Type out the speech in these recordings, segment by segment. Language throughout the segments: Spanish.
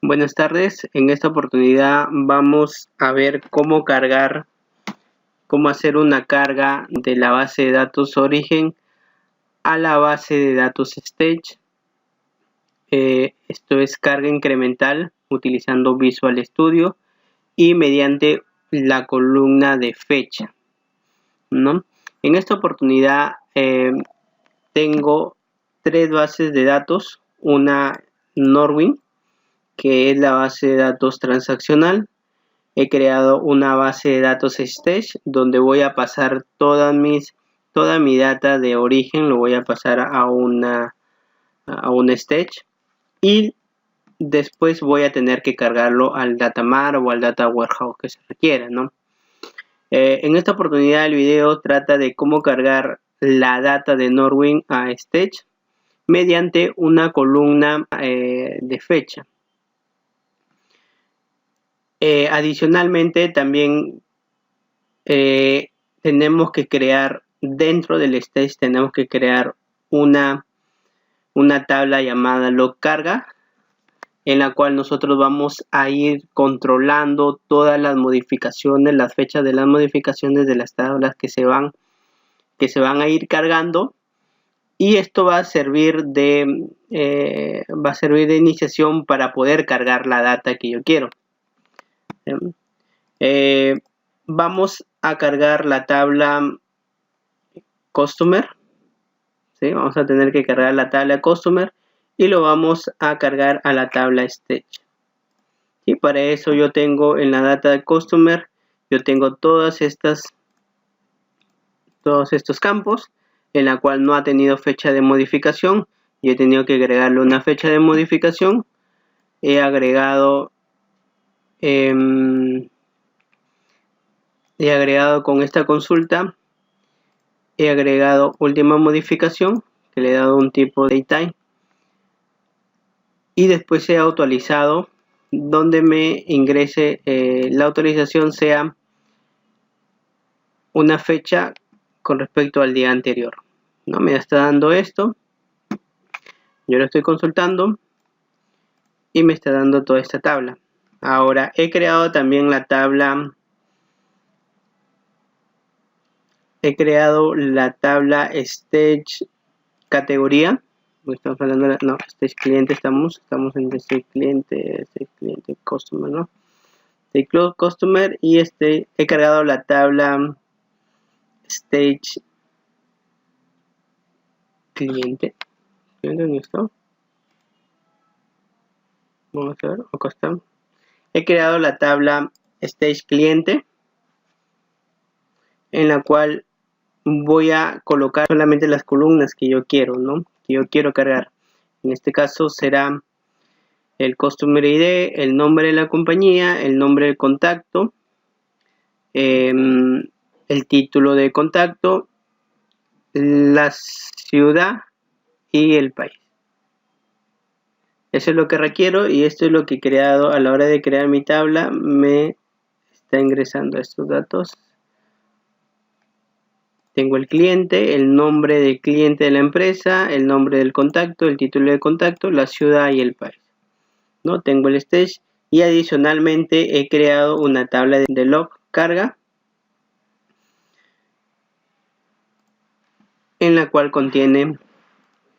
Buenas tardes, en esta oportunidad vamos a ver cómo hacer una carga de la base de datos origen a la base de datos stage. Esto es carga incremental utilizando Visual Studio y mediante la columna de fecha, ¿no? En esta oportunidad tengo tres bases de datos, una Norwin, que es la base de datos transaccional. He creado una base de datos stage donde voy a pasar toda mi data de origen, lo voy a pasar a un stage y después voy a tener que cargarlo al datamar o al data warehouse que se requiera, ¿no? En esta oportunidad el video trata de cómo cargar la data de Norwin a stage mediante una columna de fecha. Adicionalmente también tenemos que crear dentro del stage, tenemos que crear una tabla llamada log carga, en la cual nosotros vamos a ir controlando todas las modificaciones, las fechas de las modificaciones de las tablas que se van a ir cargando, y esto va a servir de iniciación para poder cargar la data que yo quiero. Vamos a cargar la tabla customer, ¿sí? Vamos a tener que cargar la tabla customer y lo vamos a cargar a la tabla stage. Y para eso yo tengo en la data de customer, yo tengo todos estos campos en la cual no ha tenido fecha de modificación. Yo he tenido que agregarle una fecha de modificación. He agregado con esta consulta, he agregado última modificación, que le he dado un tipo de datetime, y después he actualizado donde me ingrese la autorización sea una fecha con respecto al día anterior, ¿no? Me está dando esto, yo lo estoy consultando y me está dando toda esta tabla. Ahora he creado también la tabla, stage categoría. Estamos hablando de stage cliente, estamos en stage cliente customer, ¿no? Stage customer, y he cargado la tabla stage cliente. ¿Dónde está? Vamos a ver, acá está. He creado la tabla stage cliente, en la cual voy a colocar solamente las columnas que yo quiero, ¿no? Que yo quiero cargar. En este caso será el Customer ID, el nombre de la compañía, el nombre del contacto, el título de contacto, la ciudad y el país. Eso es lo que requiero y esto es lo que he creado. A la hora de crear mi tabla me está ingresando estos datos. Tengo el cliente, el nombre del cliente de la empresa, el nombre del contacto, el título de contacto, la ciudad y el país, ¿no? Tengo el stage y adicionalmente he creado una tabla de log carga, en la cual contiene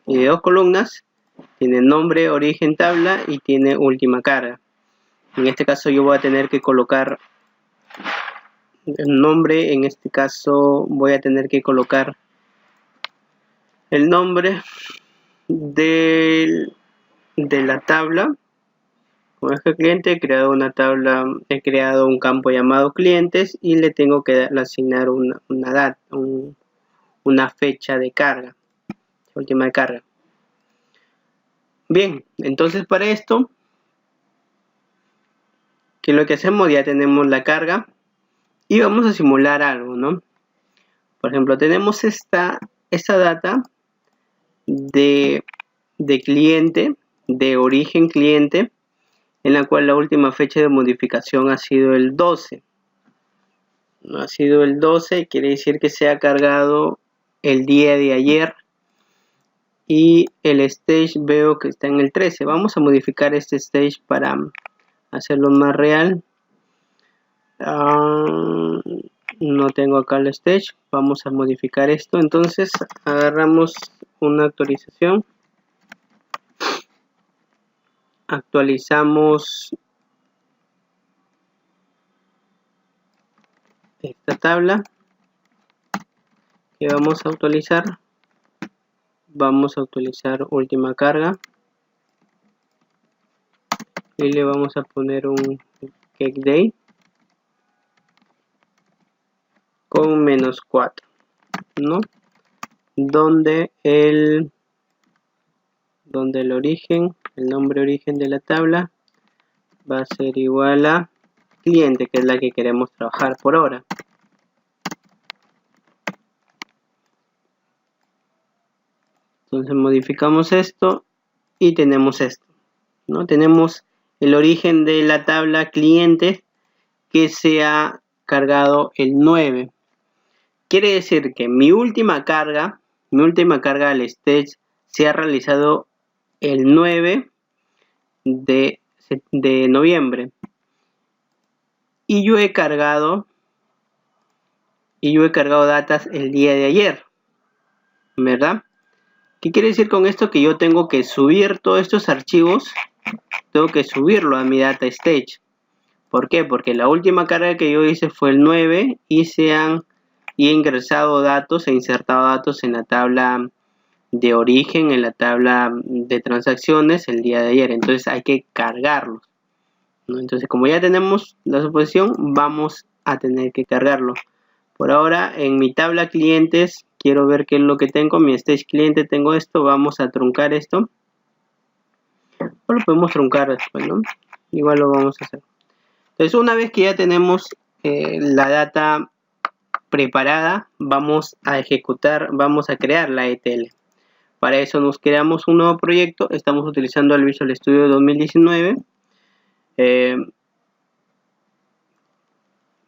dos columnas, tiene nombre, origen, tabla y tiene última carga. En este caso yo voy a tener que colocar el nombre, en este caso voy a tener que colocar el nombre de la tabla. Con este cliente he creado una tabla, he creado un campo llamado clientes y le tengo que asignar una fecha de carga, última de carga. Bien, entonces para esto, ¿qué es lo que hacemos? Ya tenemos la carga y vamos a simular algo, ¿no? Por ejemplo, tenemos esta data de cliente, de origen cliente, en la cual la última fecha de modificación ha sido el 12. No ha sido el 12, quiere decir que se ha cargado el día de ayer y el stage veo que está en el 13. Vamos a modificar este stage para hacerlo más real. No tengo acá el stage. Vamos a modificar esto. Entonces agarramos una actualización, actualizamos esta tabla que vamos a actualizar. Vamos a utilizar última carga y le vamos a poner un cake day con -4, ¿no? Donde el origen, el nombre origen de la tabla va a ser igual a cliente, que es la que queremos trabajar por ahora. Entonces modificamos esto y tenemos esto, ¿no? Tenemos el origen de la tabla cliente que se ha cargado el 9. Quiere decir que mi última carga al stage se ha realizado el 9 de noviembre. Y yo he cargado datas el día de ayer, ¿verdad? ¿Qué quiere decir con esto? Que yo tengo que subir todos estos archivos, tengo que subirlo a mi data stage. ¿Por qué? Porque la última carga que yo hice fue el 9 y he ingresado datos, he insertado datos en la tabla de origen, en la tabla de transacciones el día de ayer. Entonces hay que cargarlos, ¿no? Entonces, como ya tenemos la suposición, vamos a tener que cargarlo. Por ahora, en mi tabla clientes, quiero ver qué es lo que tengo. Mi stage cliente tengo esto. Vamos a truncar esto. O lo podemos truncar después, ¿no? Igual lo vamos a hacer. Entonces, una vez que ya tenemos la data preparada, vamos a ejecutar, vamos a crear la ETL. Para eso nos creamos un nuevo proyecto. Estamos utilizando el Visual Studio 2019.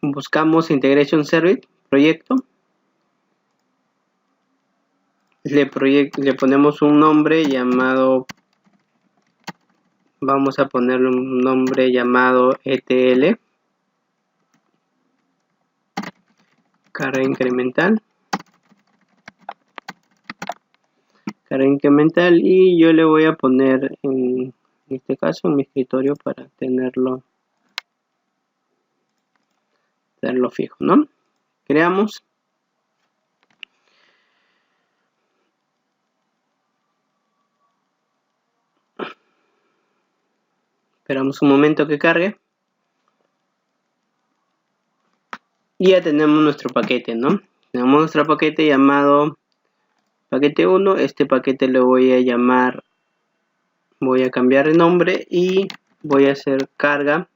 Buscamos Integration Service, proyecto. Le ponemos un nombre llamado, vamos a ponerle un nombre llamado ETL, carga incremental. Y yo le voy a poner en este caso en mi escritorio para tenerlo fijo, ¿no? Creamos. Esperamos un momento que cargue. Y ya tenemos nuestro paquete, ¿no? Tenemos nuestro paquete llamado paquete 1. Este paquete lo voy a llamar, voy a cambiar de nombre y voy a hacer carga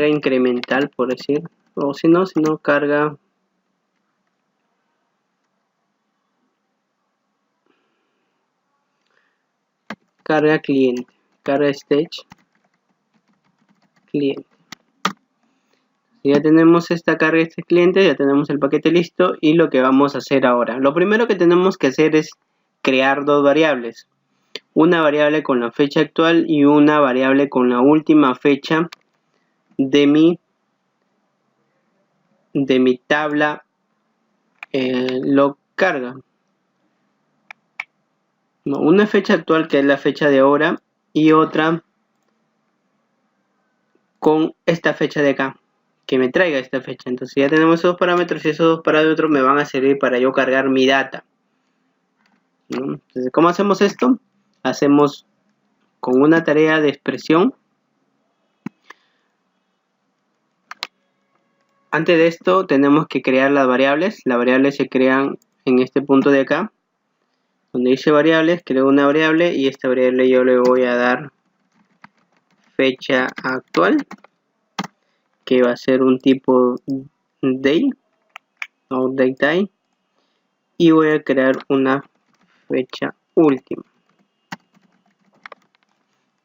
incremental, por decir, o si no carga cliente, carga stage cliente. Ya tenemos esta carga este cliente, ya tenemos el paquete listo. Y lo que vamos a hacer ahora, lo primero que tenemos que hacer es crear dos variables, una variable con la fecha actual y una variable con la última fecha de mi tabla log carga. Una fecha actual, que es la fecha de ahora, y otra con esta fecha de acá, que me traiga esta fecha. Entonces ya tenemos esos parámetros y esos dos parámetros me van a servir para yo cargar mi data, ¿no? Entonces, ¿cómo hacemos esto? Hacemos con una tarea de expresión. Antes de esto tenemos que crear las variables. Las variables se crean en este punto de acá, donde dice variables. Creo una variable y esta variable yo le voy a dar fecha actual, que va a ser un tipo day o date, y voy a crear una fecha última,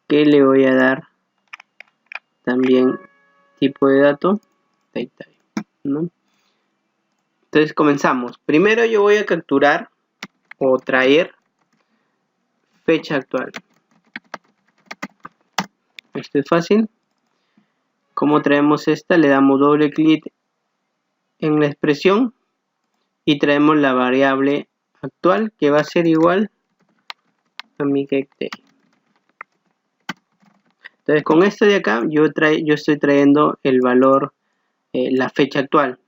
que le voy a dar también tipo de dato date, ¿no? Entonces comenzamos. Primero yo voy a capturar o traer fecha actual. Esto es fácil. ¿Cómo traemos esta? Le damos doble clic en la expresión y traemos la variable actual, que va a ser igual a mi getDay. Entonces con esto de acá yo estoy trayendo el valor, la fecha actual.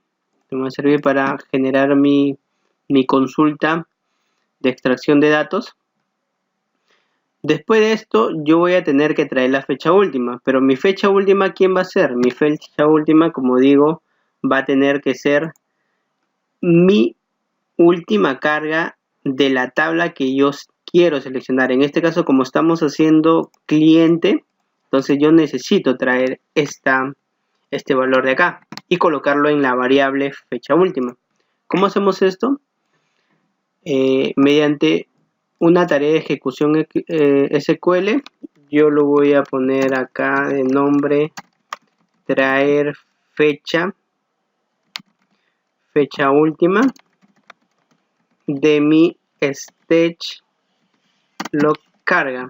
Me va a servir para generar mi consulta de extracción de datos. Después de esto yo voy a tener que traer la fecha última, pero mi fecha última, ¿quién va a ser? Mi fecha última, como digo, va a tener que ser mi última carga de la tabla que yo quiero seleccionar. En este caso, como estamos haciendo cliente, entonces yo necesito traer este valor de acá y colocarlo en la variable fecha última. ¿Cómo hacemos esto? Mediante una tarea de ejecución SQL. Yo lo voy a poner acá de nombre traer fecha última de mi stage log carga.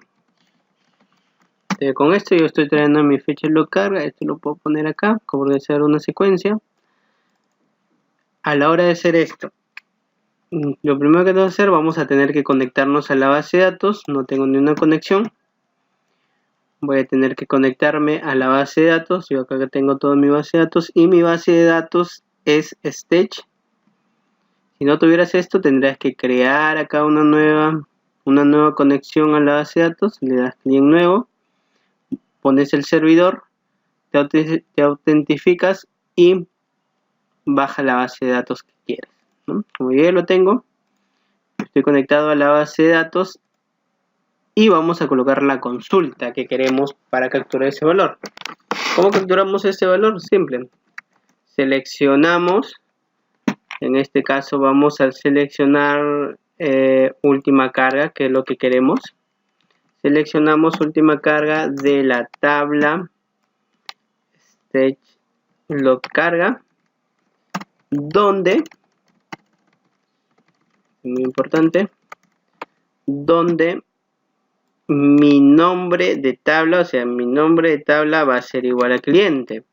Con esto yo estoy trayendo mi fecha log carga. Esto lo puedo poner acá como debe ser una secuencia. A la hora de hacer esto, lo primero que tengo que hacer, vamos a tener que conectarnos a la base de datos. No tengo ni una conexión. Voy a tener que conectarme a la base de datos. Yo acá tengo toda mi base de datos y mi base de datos es stage. Si no tuvieras esto, tendrías que crear acá una nueva conexión a la base de datos. Le das clic en nuevo, pones el servidor, te autentificas y baja la base de datos que quieras, ¿no? Como yo ya lo tengo, estoy conectado a la base de datos y vamos a colocar la consulta que queremos para capturar ese valor. ¿Cómo capturamos ese valor? Simple. Seleccionamos, en este caso vamos a seleccionar última carga, que es lo que queremos. Seleccionamos última carga de la tabla stage log carga, donde, muy importante, donde mi nombre de tabla, o sea, mi nombre de tabla va a ser igual a cliente,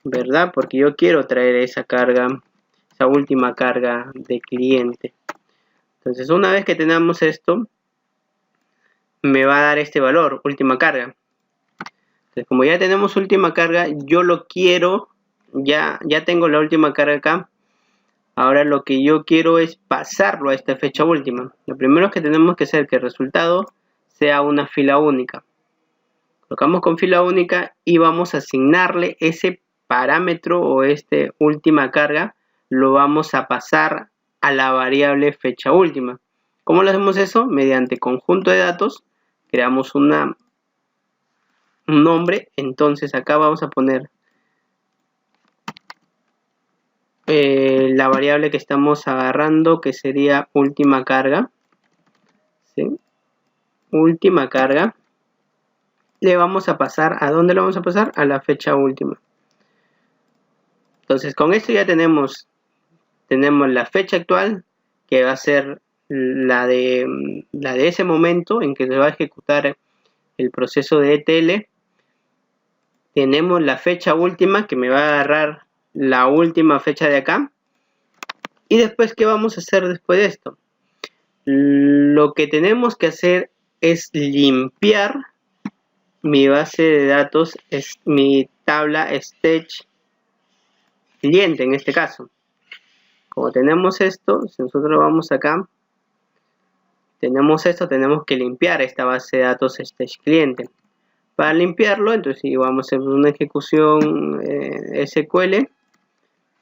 ¿verdad? Porque yo quiero traer esa carga, esa última carga de cliente. Entonces, una vez que tenemos esto, me va a dar este valor, última carga. Entonces, como ya tenemos última carga, yo lo quiero, ya tengo la última carga acá. Ahora lo que yo quiero es pasarlo a esta fecha última. Lo primero que tenemos que hacer que el resultado sea una fila única. Colocamos con fila única y vamos a asignarle ese parámetro o última carga, lo vamos a pasar a la variable fecha última. ¿Cómo lo hacemos eso? Mediante conjunto de datos, creamos un nombre. Entonces acá vamos a poner la variable que estamos agarrando, que sería última carga, ¿sí? Última carga. Le vamos a pasar, ¿a dónde lo vamos a pasar? A la fecha última. Entonces con esto ya tenemos la fecha actual, que va a ser la de ese momento en que se va a ejecutar el proceso de ETL. Tenemos la fecha última, que me va a agarrar la última fecha de acá. Y después, ¿qué vamos a hacer después de esto? Lo que tenemos que hacer es limpiar mi base de datos, es mi tabla stage cliente en este caso. Como tenemos esto, si nosotros vamos acá, tenemos esto, tenemos que limpiar esta base de datos stage cliente. Para limpiarlo, entonces vamos a hacer una ejecución SQL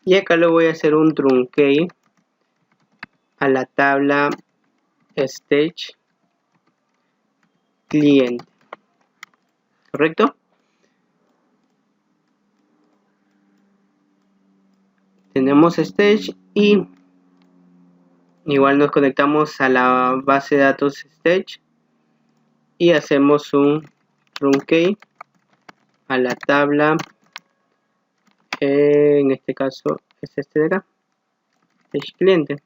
y acá le voy a hacer un truncate a la tabla stage cliente, ¿correcto? Tenemos stage y igual nos conectamos a la base de datos stage y hacemos un truncate a la tabla, en este caso es este de acá, stage cliente.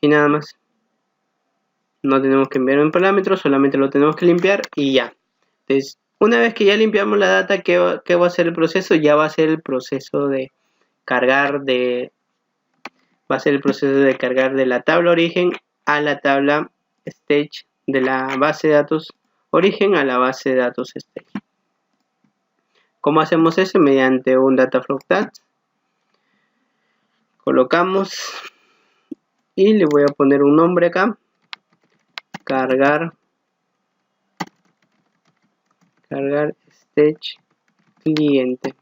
y nada más. No tenemos que enviar un parámetro, solamente lo tenemos que limpiar y ya. Entonces, una vez que ya limpiamos la data, ¿qué va a hacer el proceso? Ya va a ser el proceso de cargar va a ser el proceso de cargar de la tabla origen a la tabla stage, de la base de datos origen a la base de datos stage. ¿Cómo hacemos eso? Mediante un dataflow tag. Colocamos y le voy a poner un nombre acá. Cargar stage cliente.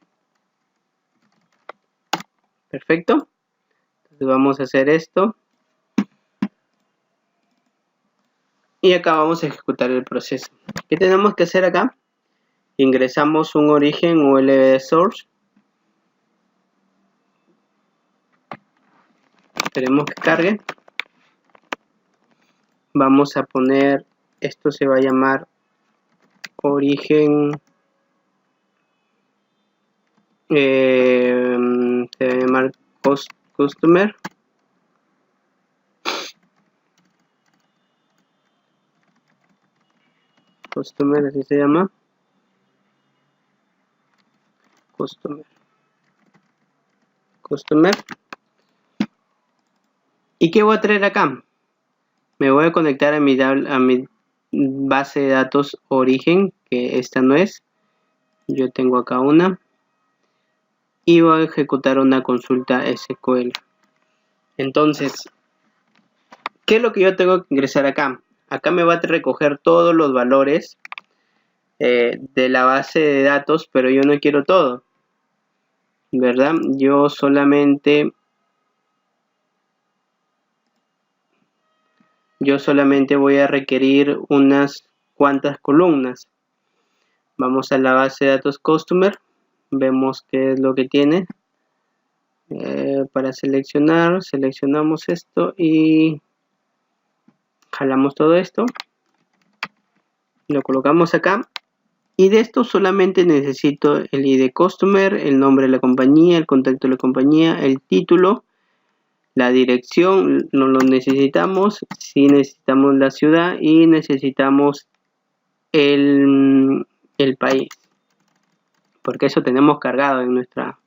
Perfecto. Entonces vamos a hacer esto. Y acá vamos a ejecutar el proceso. ¿Qué tenemos que hacer acá? Ingresamos un origen ULB source. Esperemos que cargue. Vamos a poner, esto se va a llamar origen, se va a llamar customer. Customer, así se llama. Customer. ¿Y qué voy a traer acá? Me voy a conectar a mi base de datos origen, que esta no es. Yo tengo acá una. Y voy a ejecutar una consulta SQL. Entonces, ¿qué es lo que yo tengo que ingresar acá? Acá me va a recoger todos los valores de la base de datos, pero yo no quiero todo, ¿verdad? Yo solamente voy a requerir unas cuantas columnas. Vamos a la base de datos customer, vemos qué es lo que tiene. Para seleccionamos esto y jalamos todo esto, lo colocamos acá. Y de esto solamente necesito el ID customer, el nombre de la compañía, el contacto de la compañía, el título, la dirección, no lo necesitamos. Sí necesitamos la ciudad y necesitamos el país, porque eso tenemos cargado en nuestra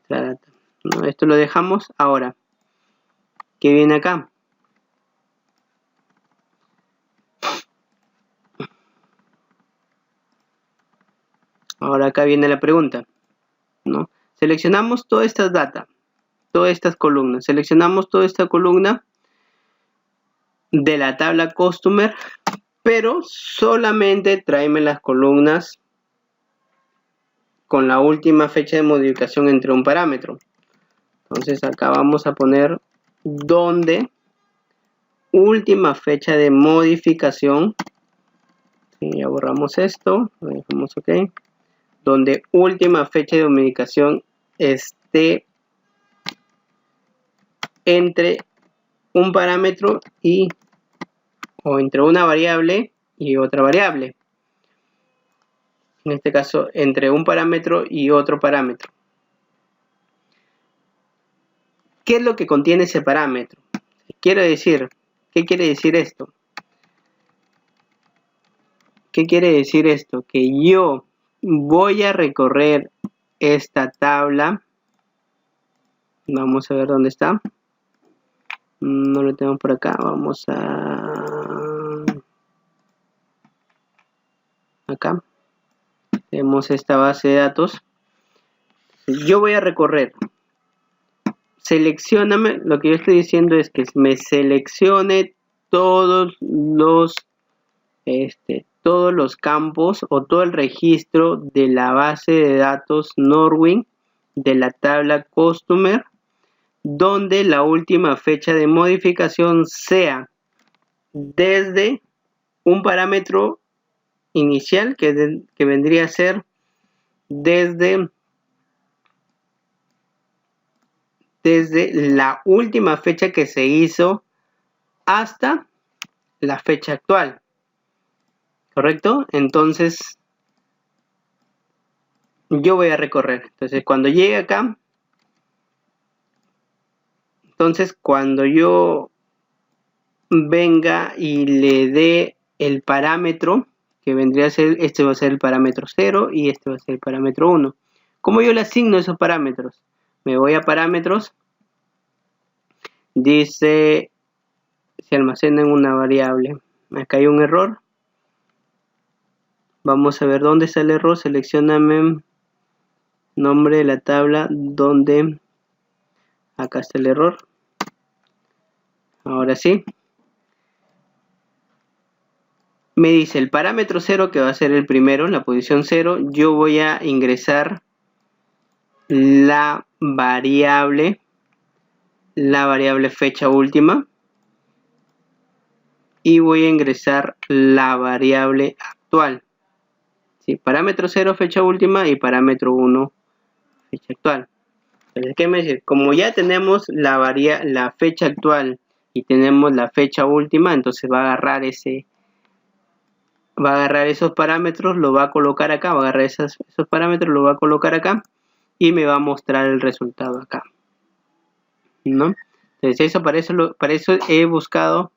data, ¿no? Esto lo dejamos. Ahora, ¿qué viene acá? Ahora acá viene la pregunta, ¿no? Seleccionamos todas estas data, todas estas columnas. Seleccionamos toda esta columna de la tabla customer, pero solamente tráeme las columnas con la última fecha de modificación entre un parámetro. Entonces acá vamos a poner donde última fecha de modificación. Sí, ya borramos esto, lo dejamos ok. Donde última fecha de modificación esté entre un parámetro o entre una variable y otra variable. En este caso, entre un parámetro y otro parámetro. ¿Qué es lo que contiene ese parámetro? ¿Qué quiere decir esto? ¿Qué quiere decir esto? Que yo voy a recorrer esta tabla. Vamos a ver dónde está. No lo tenemos por acá. Vamos a... acá. Tenemos esta base de datos. Yo voy a recorrer. Seleccióname. Lo que yo estoy diciendo es que me seleccione todos los campos o todo el registro de la base de datos Norwin de la tabla Customer, donde la última fecha de modificación sea desde un parámetro inicial que vendría a ser desde la última fecha que se hizo hasta la fecha actual. ¿Correcto? Entonces yo voy a recorrer. Entonces cuando llegue acá, cuando yo venga y le dé el parámetro que vendría a ser, este va a ser el parámetro 0 y este va a ser el parámetro 1. ¿Cómo yo le asigno esos parámetros? Me voy a parámetros, dice se almacena en una variable. Acá hay un error. Vamos a ver dónde está el error. Seleccioname nombre de la tabla donde acá está el error. Ahora sí. Me dice el parámetro 0 que va a ser el primero, la posición 0. Yo voy a ingresar la variable fecha última y voy a ingresar la variable actual. ¿Sí? Parámetro 0 fecha última y parámetro 1 fecha actual. Entonces, ¿qué me dice? Como ya tenemos la fecha actual y tenemos la fecha última, entonces va a agarrar esos parámetros, lo va a colocar acá, va a agarrar esos parámetros, lo va a colocar acá y me va a mostrar el resultado acá, ¿no? Entonces para eso he buscado,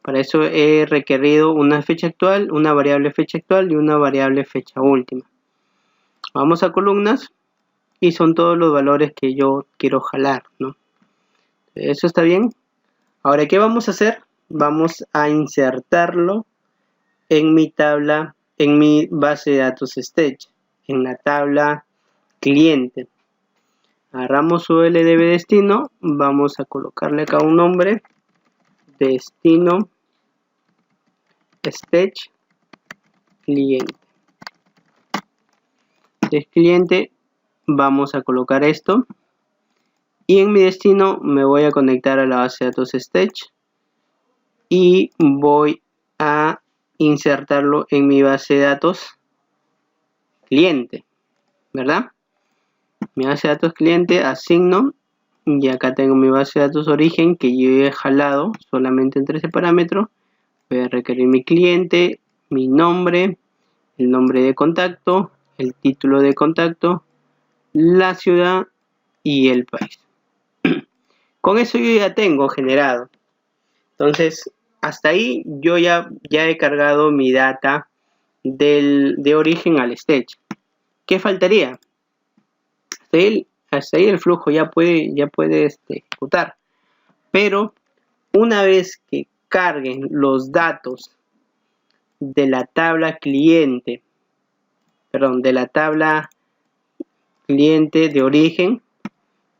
para eso he requerido una fecha actual, una variable fecha actual y una variable fecha última. Vamos a columnas y son todos los valores que yo quiero jalar, ¿no? Eso está bien. Ahora, ¿qué vamos a hacer? Vamos a insertarlo en mi tabla, en mi base de datos Stitch, en la tabla cliente. Agarramos ULDB destino, vamos a colocarle acá un nombre, destino Stitch cliente. Stitch cliente, vamos a colocar esto y en mi destino me voy a conectar a la base de datos Stitch y voy a insertarlo en mi base de datos cliente, ¿verdad? Mi base de datos cliente, asigno, y acá tengo mi base de datos origen que yo he jalado solamente entre ese parámetro. Voy a requerir mi cliente, mi nombre, el nombre de contacto, el título de contacto, la ciudad y el país. Con eso yo ya tengo generado. Entonces, hasta ahí yo ya he cargado mi data de origen al Stitch. ¿Qué faltaría? Hasta ahí el flujo ya puede ejecutar. Pero una vez que carguen los datos de la tabla cliente, de la tabla cliente de origen,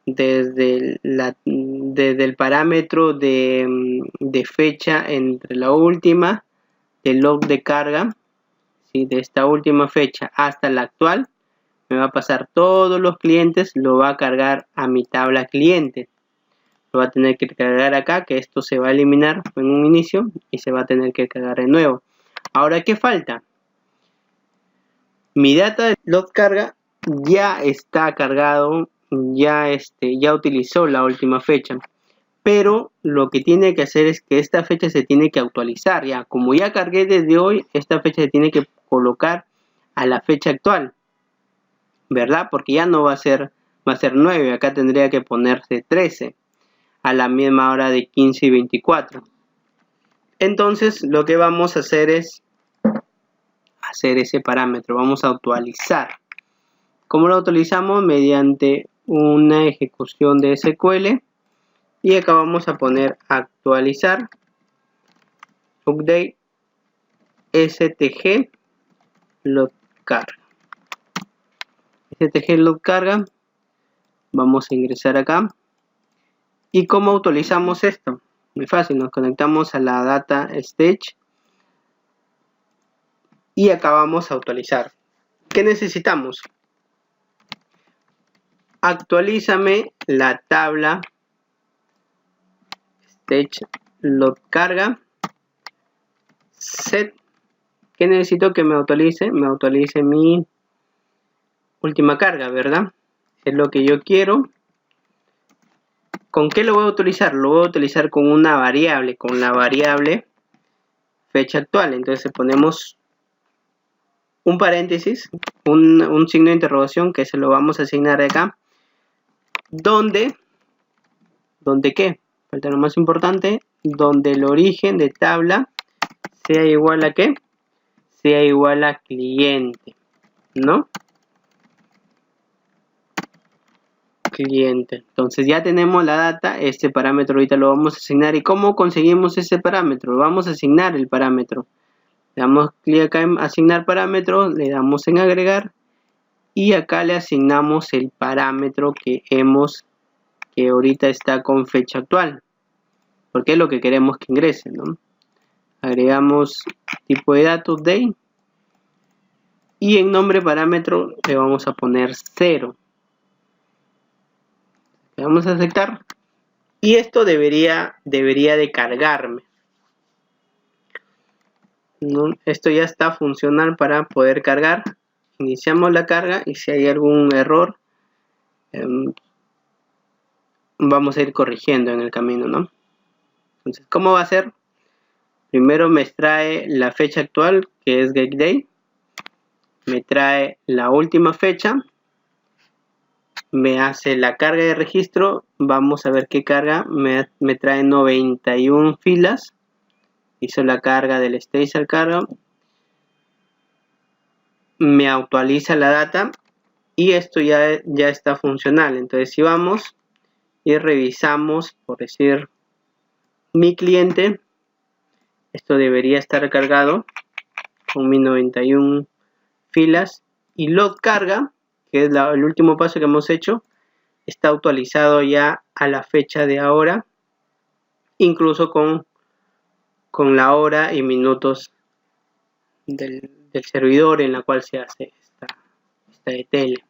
desde el parámetro de fecha entre la última, del log de carga, ¿sí? De esta última fecha hasta la actual, me va a pasar todos los clientes, lo va a cargar a mi tabla cliente. Lo va a tener que cargar acá, que esto se va a eliminar en un inicio y se va a tener que cargar de nuevo. Ahora, ¿qué falta? Mi data de load carga ya está cargado, ya utilizó la última fecha. Pero lo que tiene que hacer es que esta fecha se tiene que actualizar. Ya, como ya cargué desde hoy, esta fecha se tiene que colocar a la fecha actual, ¿verdad? Porque ya no va a ser 9, acá tendría que ponerse 13 a la misma hora de 15 y 24. Entonces lo que vamos a hacer es hacer ese parámetro, vamos a actualizar. ¿Cómo lo actualizamos? Mediante una ejecución de SQL y acá vamos a poner actualizar update stg load carga. stg load carga, vamos a ingresar acá. ¿Y cómo actualizamos esto? Muy fácil, nos conectamos a la data Stitch y acá vamos a actualizar. ¿Qué necesitamos? Actualízame la tabla Stitch load carga set. ¿Qué necesito que me actualice? Me actualice mi última carga, ¿verdad? Es lo que yo quiero. ¿Con qué lo voy a utilizar? Lo voy a utilizar con una variable, con la variable fecha actual. Entonces ponemos un paréntesis, un signo de interrogación que se lo vamos a asignar acá. ¿Dónde qué? falta lo más importante, donde el origen de tabla sea igual a ¿qué? Sea igual a cliente, ¿no? Cliente. Entonces ya tenemos la data, este parámetro ahorita lo vamos a asignar. ¿Y cómo conseguimos ese parámetro? Vamos a asignar el parámetro. Le damos clic acá en asignar parámetro, le damos en agregar y acá le asignamos el parámetro que ahorita está con fecha actual, porque es lo que queremos que ingrese, ¿no? Agregamos tipo de datos date y en nombre parámetro le vamos a poner 0. Le vamos a aceptar y esto debería de cargarme, ¿no? Esto ya está funcional para poder cargar. Iniciamos la carga y si hay algún error vamos a ir corrigiendo en el camino, ¿no? Entonces, ¿cómo va a ser? Primero me trae la fecha actual, que es getDate. Me trae la última fecha. Me hace la carga de registro. Vamos a ver qué carga. Me trae 91 filas. Hizo la carga del stage al cargo. Me actualiza la data. Y esto ya está funcional. Entonces, si vamos y revisamos, por decir, mi cliente, esto debería estar cargado con mis 91 filas y load carga, que es el último paso que hemos hecho, está actualizado ya a la fecha de ahora, incluso con la hora y minutos del servidor en la cual se hace esta ETL.